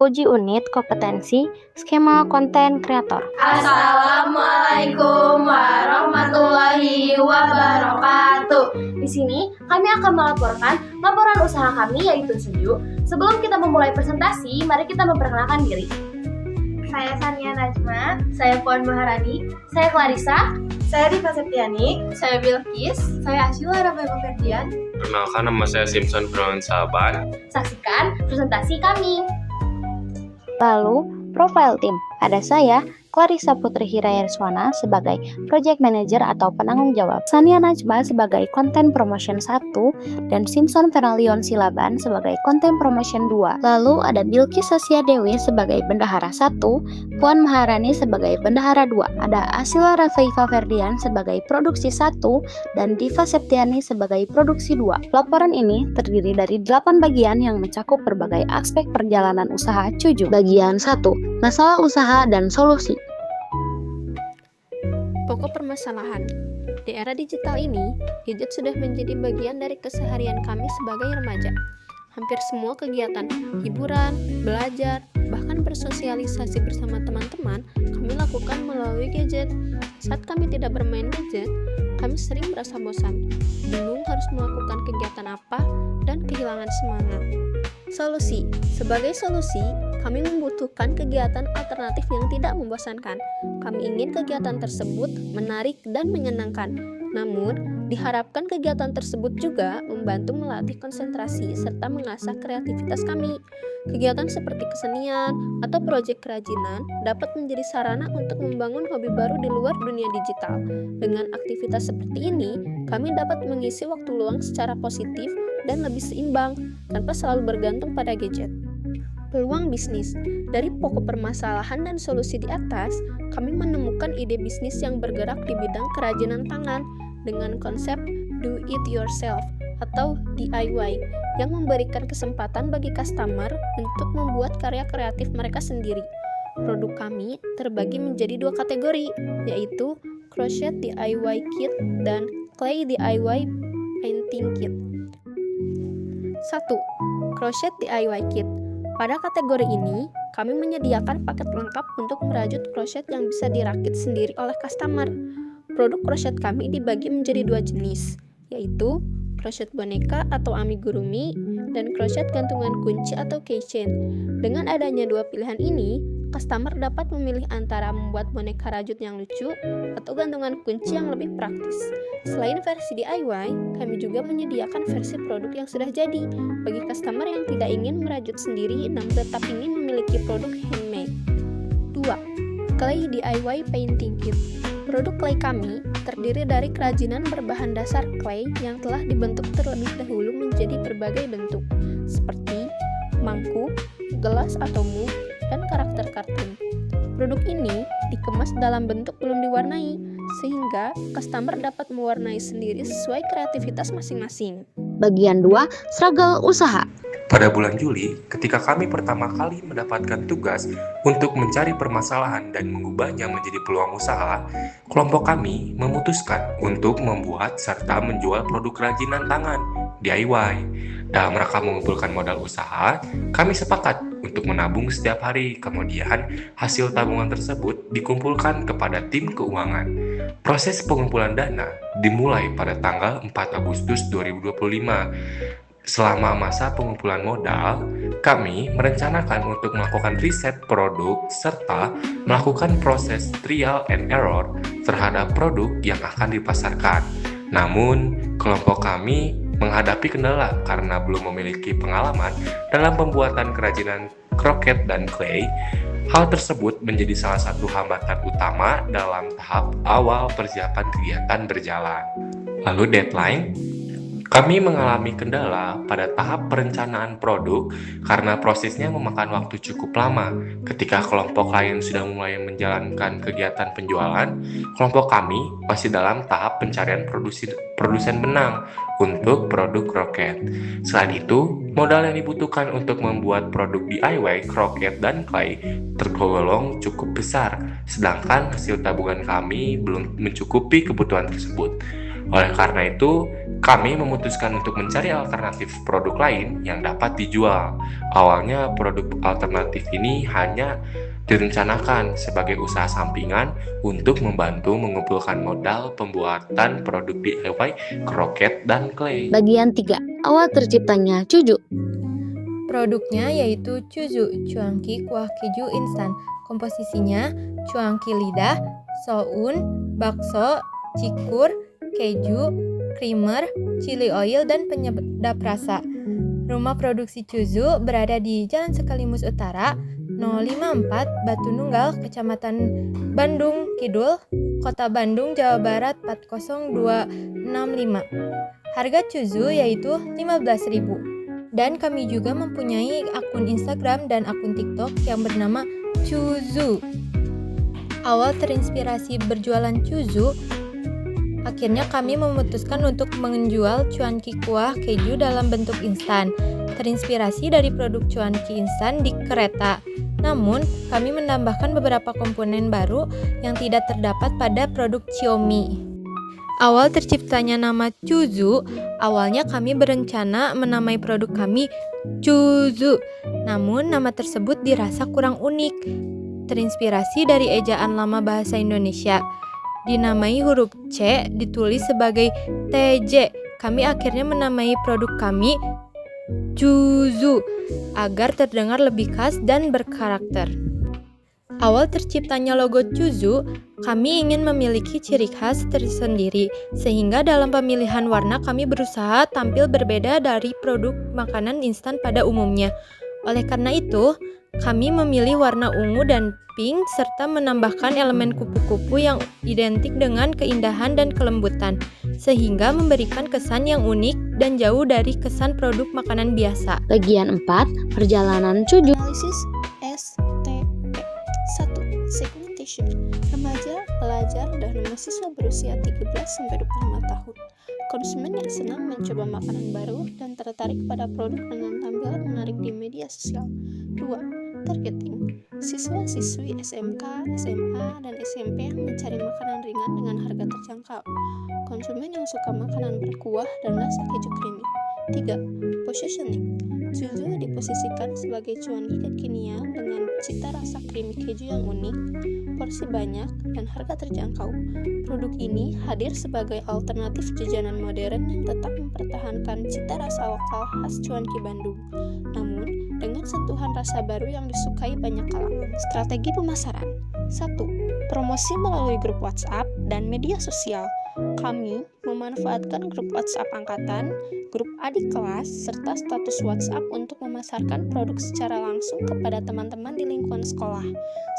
Uji unit kompetensi skema konten kreator. Assalamualaikum warahmatullahi wabarakatuh. Di sini kami akan melaporkan laporan usaha kami yaitu Seju. Sebelum kita memulai presentasi, mari kita memperkenalkan diri. Saya Sania Najma, saya Puan Maharani, Saya Clarissa, saya Diva Septiani, saya Bilkis. saya Ashila Rabeba Ferdian. Perkenalkan, nama saya Simpson Brown Saban. Saksikan presentasi kami. Lalu, profile tim. Ada saya, Clarissa Putri Hirayarswana sebagai Project Manager atau penanggung jawab, Sania Najma sebagai Content Promotion 1, dan Simpson Fernalion Silaban sebagai Content Promotion 2. Lalu ada Bilkis Sasya Dewi sebagai Bendahara 1, Puan Maharani sebagai Bendahara 2. Ada Ashila Rabeba Ferdian sebagai Produksi 1, dan Diva Septiani sebagai Produksi 2. Laporan ini terdiri dari 8 bagian yang mencakup berbagai aspek perjalanan usaha Cuju. Bagian 1, masalah usaha dan solusi. Pokok permasalahan. Di era digital ini, gadget sudah menjadi bagian dari keseharian kami sebagai remaja. Hampir semua kegiatan, hiburan, belajar, bahkan bersosialisasi bersama teman-teman, kami lakukan melalui gadget. Saat kami tidak bermain gadget, kami sering merasa bosan, bingung harus melakukan kegiatan apa, dan kehilangan semangat. Solusi. Sebagai solusi, kami membutuhkan kegiatan alternatif yang tidak membosankan. Kami ingin kegiatan tersebut menarik dan menyenangkan. Namun, diharapkan kegiatan tersebut juga membantu melatih konsentrasi serta mengasah kreativitas kami. Kegiatan seperti kesenian atau proyek kerajinan dapat menjadi sarana untuk membangun hobi baru di luar dunia digital. Dengan aktivitas seperti ini, kami dapat mengisi waktu luang secara positif dan lebih seimbang tanpa selalu bergantung pada gadget. Peluang bisnis. Dari pokok permasalahan dan solusi di atas, kami menemukan ide bisnis yang bergerak di bidang kerajinan tangan dengan konsep do it yourself atau DIY yang memberikan kesempatan bagi customer untuk membuat karya kreatif mereka sendiri. Produk kami terbagi menjadi 2 kategori, yaitu crochet DIY kit dan clay DIY painting kit. 1. Crochet DIY kit. Pada kategori ini, kami menyediakan paket lengkap untuk merajut crochet yang bisa dirakit sendiri oleh customer. Produk crochet kami dibagi menjadi 2 jenis, yaitu crochet boneka atau amigurumi dan crochet gantungan kunci atau keychain. Dengan adanya 2 pilihan ini, customer dapat memilih antara membuat boneka rajut yang lucu atau gantungan kunci yang lebih praktis. Selain versi DIY, kami juga menyediakan versi produk yang sudah jadi bagi customer yang tidak ingin merajut sendiri namun tetap ingin memiliki produk handmade. 2. Clay DIY painting kit. Produk clay kami terdiri dari kerajinan berbahan dasar clay yang telah dibentuk terlebih dahulu menjadi berbagai bentuk, seperti mangkuk, gelas atau mug, dan karakter kartun. Produk ini dikemas dalam bentuk belum diwarnai, sehingga customer dapat mewarnai sendiri sesuai kreativitas masing-masing. Bagian 2, struggle usaha. Pada bulan Juli, ketika kami pertama kali mendapatkan tugas untuk mencari permasalahan dan mengubahnya menjadi peluang usaha, kelompok kami memutuskan untuk membuat serta menjual produk kerajinan tangan DIY. Dalam rangka mengumpulkan modal usaha, kami sepakat untuk menabung setiap hari. Kemudian, hasil tabungan tersebut dikumpulkan kepada tim keuangan. Proses pengumpulan dana dimulai pada tanggal 4 Agustus 2025. Selama masa pengumpulan modal, kami merencanakan untuk melakukan riset produk serta melakukan proses trial and error terhadap produk yang akan dipasarkan. Namun, kelompok kami menghadapi kendala karena belum memiliki pengalaman dalam pembuatan kerajinan kroket dan clay. Hal tersebut menjadi salah satu hambatan utama dalam tahap awal persiapan kegiatan berjalan. Lalu deadline. Kami mengalami kendala pada tahap perencanaan produk karena prosesnya memakan waktu cukup lama. Ketika kelompok lain sudah mulai menjalankan kegiatan penjualan, kelompok kami masih dalam tahap pencarian produsen benang untuk produk kroket. Selain itu, modal yang dibutuhkan untuk membuat produk DIY, kroket, dan clay tergolong cukup besar, sedangkan hasil tabungan kami belum mencukupi kebutuhan tersebut. Oleh karena itu, kami memutuskan untuk mencari alternatif produk lain yang dapat dijual. Awalnya produk alternatif ini hanya direncanakan sebagai usaha sampingan untuk membantu mengumpulkan modal pembuatan produk DIY kroket dan clay. Bagian 3. Awal terciptanya Cuju. Produknya yaitu Cuju, cuanki kuah keju instan. Komposisinya cuanki lidah, soun, bakso, cikur, keju, creamer, chili oil, dan penyedap rasa. Rumah produksi Cuju berada di Jalan Sekalimus Utara, 054 Batu Nunggal, Kecamatan Bandung Kidul, Kota Bandung, Jawa Barat 40265. Harga Cuju yaitu 15.000. Dan kami juga mempunyai akun Instagram dan akun TikTok yang bernama Cuju. Awal terinspirasi berjualan Cuju, akhirnya kami memutuskan untuk menjual cuanki kuah keju dalam bentuk instan. Terinspirasi dari produk cuanki instan di kereta. Namun, kami menambahkan beberapa komponen baru yang tidak terdapat pada produk Xiaomi. Awal terciptanya nama Cuju, awalnya kami berencana menamai produk kami Cuju. Namun, nama tersebut dirasa kurang unik. Terinspirasi dari ejaan lama bahasa Indonesia. Dinamai huruf C ditulis sebagai TJ. Kami akhirnya menamai produk kami Cuju agar terdengar lebih khas dan berkarakter. Awal terciptanya logo Cuju, kami ingin memiliki ciri khas tersendiri, sehingga dalam pemilihan warna kami berusaha tampil berbeda dari produk makanan instan pada umumnya. Oleh karena itu, kami memilih warna ungu dan pink serta menambahkan elemen kupu-kupu yang identik dengan keindahan dan kelembutan, sehingga memberikan kesan yang unik dan jauh dari kesan produk makanan biasa. Bagian 4. Perjalanan Cuju. Analisis STP. 1. Segmentation. Remaja, pelajar, dan mahasiswa berusia 13-25 tahun. Konsumen yang senang mencoba makanan baru dan tertarik pada produk dengan tampilan menarik di media sosial. 2. Targeting. Siswa-siswi SMK, SMA, dan SMP yang mencari makanan ringan dengan harga terjangkau. Konsumen yang suka makanan berkuah dan rasa keju creamy. 3. Positioning. Cuju diposisikan sebagai cuanki kekinian dengan cita rasa creamy keju yang unik, porsi banyak, dan harga terjangkau. Produk ini hadir sebagai alternatif jajanan modern yang tetap mempertahankan cita rasa lokal khas cuanki Bandung, namun dengan sentuhan rasa baru yang disukai banyak kalangan. Strategi pemasaran. 1. Promosi melalui grup WhatsApp dan media sosial. Kami memanfaatkan grup WhatsApp angkatan, grup adik kelas, serta status WhatsApp untuk memasarkan produk secara langsung kepada teman-teman di lingkungan sekolah.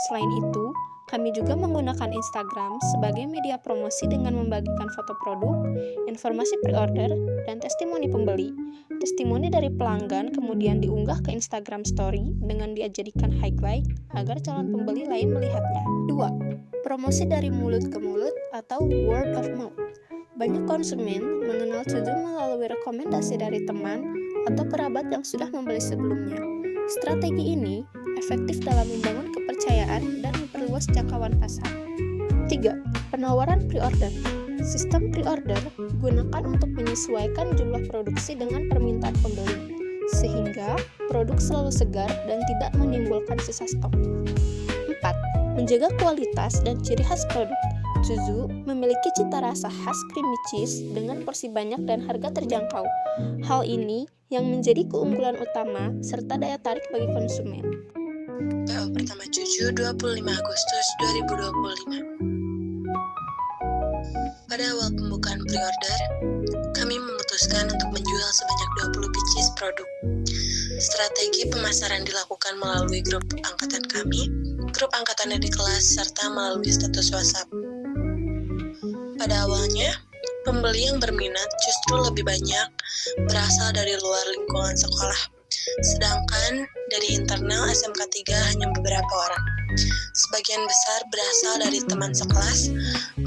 Selain itu, kami juga menggunakan Instagram sebagai media promosi dengan membagikan foto produk, informasi pre-order, dan testimoni pembeli. Testimoni dari pelanggan kemudian diunggah ke Instagram Story dengan dijadikan highlight agar calon pembeli lain melihatnya. 2. Promosi dari mulut ke mulut atau word of mouth. Banyak konsumen mengenal Cuju melalui rekomendasi dari teman atau kerabat yang sudah membeli sebelumnya. Strategi ini efektif dalam membangun kepercayaan dan memperluas jangkauan pasar. 3. Penawaran pre-order. Sistem pre-order gunakan untuk menyesuaikan jumlah produksi dengan permintaan pembeli, sehingga produk selalu segar dan tidak menimbulkan sisa stok. 4. Menjaga kualitas dan ciri khas produk. Cuju memiliki cita rasa khas creamy cheese dengan porsi banyak dan harga terjangkau. Hal ini yang menjadi keunggulan utama serta daya tarik bagi konsumen. PO pertama Cuju 25 Agustus 2025. Pada awal pembukaan pre-order, kami memutuskan untuk menjual sebanyak 20 pieces produk. Strategi pemasaran dilakukan melalui grup angkatan kami, grup angkatan adik kelas, serta melalui status WhatsApp. Pada awalnya, pembeli yang berminat justru lebih banyak berasal dari luar lingkungan sekolah, sedangkan dari internal SMK 3 hanya beberapa orang. Sebagian besar berasal dari teman sekelas.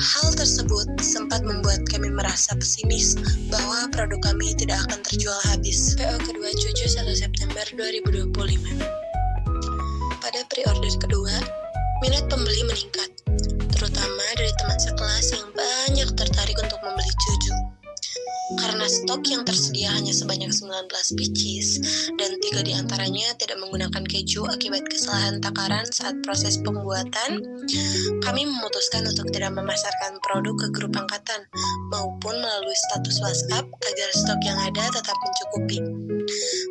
Hal tersebut sempat membuat kami merasa pesimis bahwa produk kami tidak akan terjual habis. PO kedua Cuju 1 September 2025. Pada pre-order kedua, minat pembeli meningkat, terutama dari teman sekelas yang banyak tertarik untuk membeli Cuju. stok yang tersedia hanya sebanyak 19 pieces dan 3 diantaranya tidak menggunakan keju akibat kesalahan takaran saat proses pembuatan, kami memutuskan untuk tidak memasarkan produk ke grup angkatan maupun melalui status WhatsApp agar stok yang ada tetap mencukupi.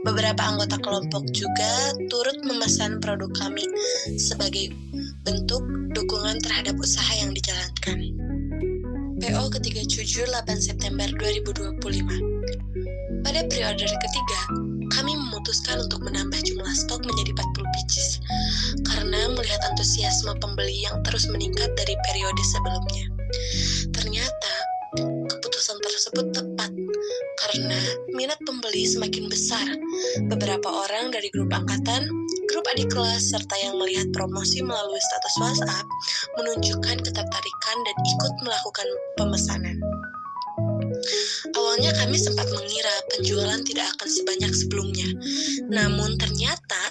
Beberapa anggota kelompok juga turut memesan produk kami sebagai bentuk dukungan terhadap usaha yang dijalankan. PO ketiga Cuju 8 September 2025. Pada pre-order ketiga, kami memutuskan untuk menambah jumlah stok menjadi 40 pieces karena melihat antusiasme pembeli yang terus meningkat dari periode sebelumnya. Ternyata, keputusan tersebut tepat karena minat pembeli semakin besar. Beberapa orang dari grup angkatan, grup adik kelas, serta yang melihat promosi melalui status WhatsApp menunjukkan ketertarikan dan ikut melakukan pemesanan. Awalnya kami sempat mengira penjualan tidak akan sebanyak sebelumnya. Namun ternyata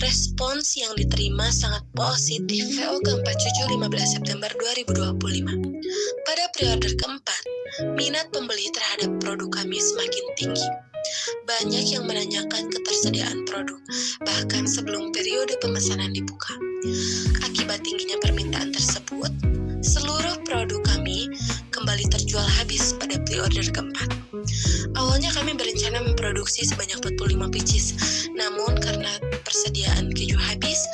respons yang diterima sangat positif. VO keempat Cuju 15 September 2025. Pada pre-order keempat, minat pembeli terhadap produk kami semakin tinggi. Banyak yang menanyakan ketersediaan produk, bahkan sebelum periode pemesanan dibuka. Akibat tingginya permintaan tersebut, seluruh produk kami kembali terjual habis pada pre-order keempat. Awalnya kami berencana memproduksi sebanyak 45 pieces, namun karena persediaan keju habis,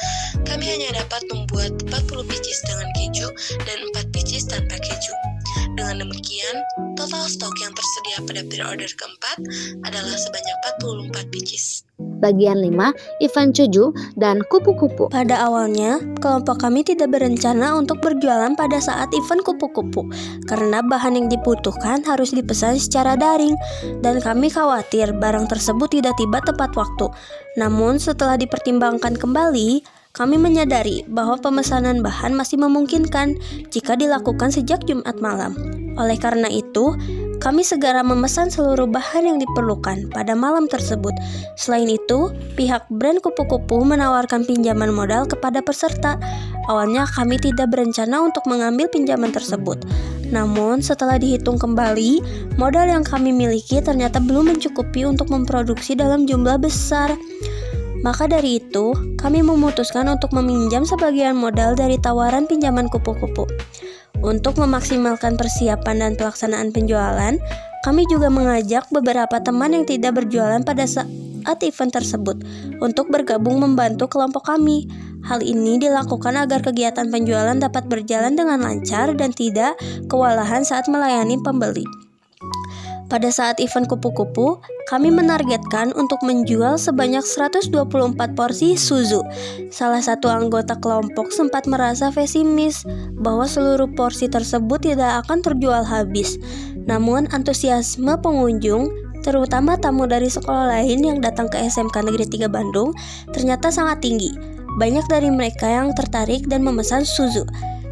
kami hanya dapat membuat 40 pieces dengan keju dan 4 pieces tanpa keju. Dengan demikian, total stok yang tersedia pada pre-order keempat adalah sebanyak 44 pieces. Bagian 5, event Cuju dan kupu-kupu. Pada awalnya, kelompok kami tidak berencana untuk berjualan pada saat event kupu-kupu karena bahan yang dibutuhkan harus dipesan secara daring dan kami khawatir barang tersebut tidak tiba tepat waktu. Namun setelah dipertimbangkan kembali, kami menyadari bahwa pemesanan bahan masih memungkinkan jika dilakukan sejak Jumat malam. Oleh karena itu, kami segera memesan seluruh bahan yang diperlukan pada malam tersebut. Selain itu, pihak brand kupu-kupu menawarkan pinjaman modal kepada peserta. Awalnya kami tidak berencana untuk mengambil pinjaman tersebut. Namun, setelah dihitung kembali, modal yang kami miliki ternyata belum mencukupi untuk memproduksi dalam jumlah besar. Maka dari itu, kami memutuskan untuk meminjam sebagian modal dari tawaran pinjaman kupu-kupu. Untuk memaksimalkan persiapan dan pelaksanaan penjualan, kami juga mengajak beberapa teman yang tidak berjualan pada saat event tersebut untuk bergabung membantu kelompok kami. Hal ini dilakukan agar kegiatan penjualan dapat berjalan dengan lancar dan tidak kewalahan saat melayani pembeli. Pada saat event kupu-kupu, kami menargetkan untuk menjual sebanyak 124 porsi suzu. Salah satu anggota kelompok sempat merasa pesimis bahwa seluruh porsi tersebut tidak akan terjual habis. Namun antusiasme pengunjung, terutama tamu dari sekolah lain yang datang ke SMK Negeri 3 Bandung, ternyata sangat tinggi. Banyak dari mereka yang tertarik dan memesan suzu.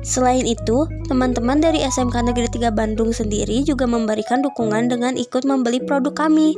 Selain itu, teman-teman dari SMK Negeri 3 Bandung sendiri juga memberikan dukungan dengan ikut membeli produk kami.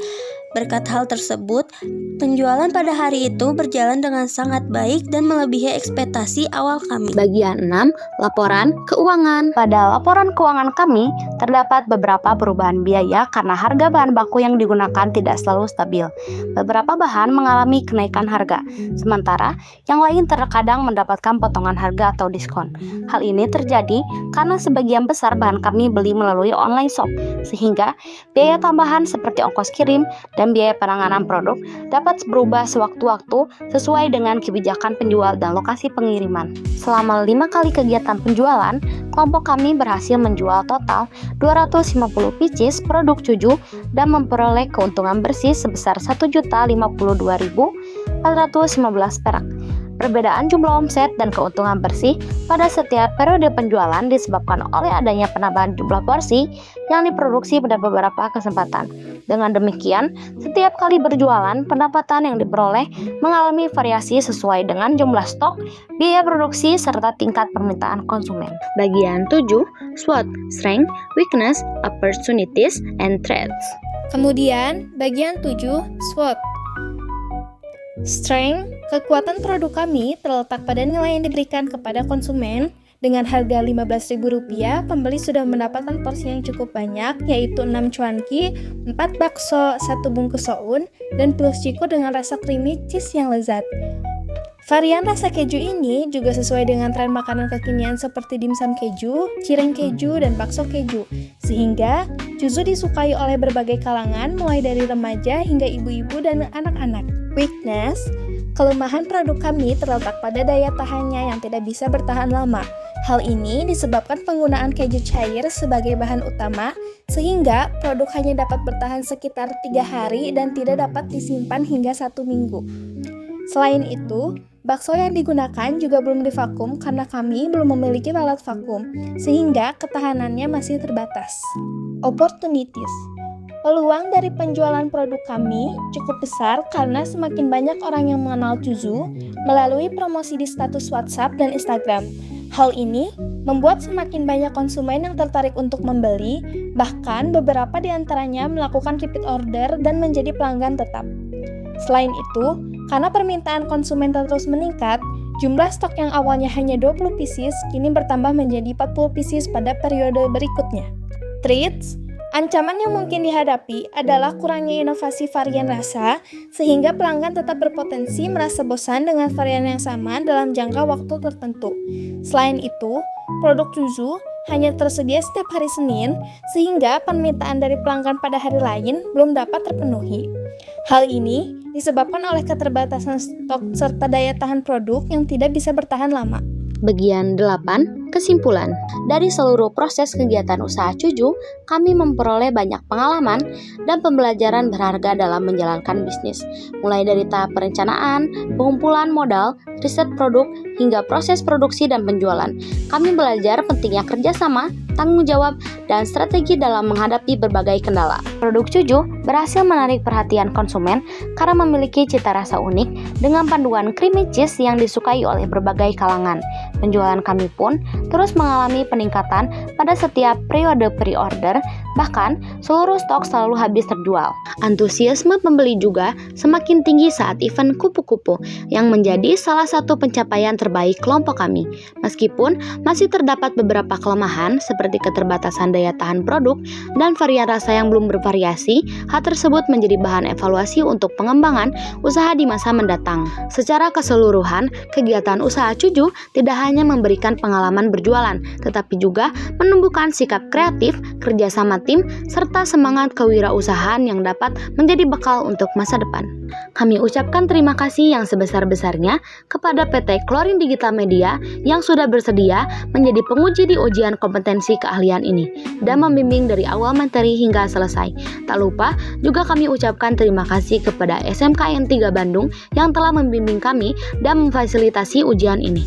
Berkat hal tersebut, penjualan pada hari itu berjalan dengan sangat baik dan melebihi ekspektasi awal kami. Bagian 6, laporan keuangan. Pada laporan keuangan kami, terdapat beberapa perubahan biaya karena harga bahan baku yang digunakan tidak selalu stabil. Beberapa bahan mengalami kenaikan harga, sementara yang lain terkadang mendapatkan potongan harga atau diskon. Hal ini terjadi karena sebagian besar bahan kami beli melalui online shop, sehingga biaya tambahan seperti ongkos kirim dan biaya penanganan produk dapat berubah sewaktu-waktu sesuai dengan kebijakan penjual dan lokasi pengiriman. Selama 5 kali kegiatan penjualan, kelompok kami berhasil menjual total 250 pieces produk Cuju dan memperoleh keuntungan bersih sebesar 1.052.415 perak. Perbedaan jumlah omset dan keuntungan bersih pada setiap periode penjualan disebabkan oleh adanya penambahan jumlah porsi yang diproduksi pada beberapa kesempatan. Dengan demikian, setiap kali berjualan, pendapatan yang diperoleh mengalami variasi sesuai dengan jumlah stok, biaya produksi, serta tingkat permintaan konsumen. Bagian 7, SWOT, Strength, Weakness, Opportunities, and Threats. Kemudian, bagian 7, SWOT. Strength, kekuatan produk kami terletak pada nilai yang diberikan kepada konsumen Dengan harga Rp15.000, pembeli sudah mendapatkan porsi yang cukup banyak, yaitu 6 cuanki, 4 bakso, 1 bungkus soun, dan plus chico dengan rasa creamy cheese yang lezat. Varian rasa keju ini juga sesuai dengan tren makanan kekinian seperti dimsum keju, cireng keju, dan bakso keju, sehingga chuzu disukai oleh berbagai kalangan mulai dari remaja hingga ibu-ibu dan anak-anak. Weakness, kelemahan produk kami terletak pada daya tahannya yang tidak bisa bertahan lama. Hal ini disebabkan penggunaan keju cair sebagai bahan utama, sehingga produk hanya dapat bertahan sekitar 3 hari dan tidak dapat disimpan hingga 1 minggu. Selain itu, bakso yang digunakan juga belum divakum karena kami belum memiliki alat vakum, sehingga ketahanannya masih terbatas. Opportunities. Peluang dari penjualan produk kami cukup besar karena semakin banyak orang yang mengenal chuzu melalui promosi di status WhatsApp dan Instagram. Hal ini membuat semakin banyak konsumen yang tertarik untuk membeli, bahkan beberapa di antaranya melakukan repeat order dan menjadi pelanggan tetap. Selain itu, karena permintaan konsumen terus meningkat, jumlah stok yang awalnya hanya 20 pieces kini bertambah menjadi 40 pieces pada periode berikutnya. Threats, ancaman yang mungkin dihadapi adalah kurangnya inovasi varian rasa, sehingga pelanggan tetap berpotensi merasa bosan dengan varian yang sama dalam jangka waktu tertentu. Selain itu, produk chuzu hanya tersedia setiap hari Senin, sehingga permintaan dari pelanggan pada hari lain belum dapat terpenuhi. Hal ini disebabkan oleh keterbatasan stok serta daya tahan produk yang tidak bisa bertahan lama. Bagian 8, kesimpulan. Dari seluruh proses kegiatan usaha chuzu, kami memperoleh banyak pengalaman dan pembelajaran berharga dalam menjalankan bisnis. Mulai dari tahap perencanaan, pengumpulan modal, riset produk, hingga proses produksi dan penjualan. Kami belajar pentingnya kerjasama, tanggung jawab, dan strategi dalam menghadapi berbagai kendala. Produk chuzu berhasil menarik perhatian konsumen karena memiliki cita rasa unik dengan panduan creamy cheese yang disukai oleh berbagai kalangan. Penjualan kami pun terus mengalami peningkatan pada setiap periode pre-order, bahkan seluruh stok selalu habis terjual. Antusiasme pembeli juga semakin tinggi saat event kupu-kupu yang menjadi salah satu pencapaian terbaik kelompok kami. Meskipun masih terdapat beberapa kelemahan seperti keterbatasan daya tahan produk dan varian rasa yang belum bervariasi, hal tersebut menjadi bahan evaluasi untuk pengembangan usaha di masa mendatang. Secara keseluruhan, kegiatan usaha chuzu tidak hanya memberikan pengalaman berjualan, tetapi juga menumbuhkan sikap kreatif, kerjasama tim, serta semangat kewirausahaan yang dapat menjadi bekal untuk masa depan. Kami ucapkan terima kasih yang sebesar-besarnya kepada PT Klorin Digital Media yang sudah bersedia menjadi penguji di ujian kompetensi keahlian ini dan membimbing dari awal materi hingga selesai. Tak lupa juga kami ucapkan terima kasih kepada SMKN 3 Bandung yang telah membimbing kami dan memfasilitasi ujian ini.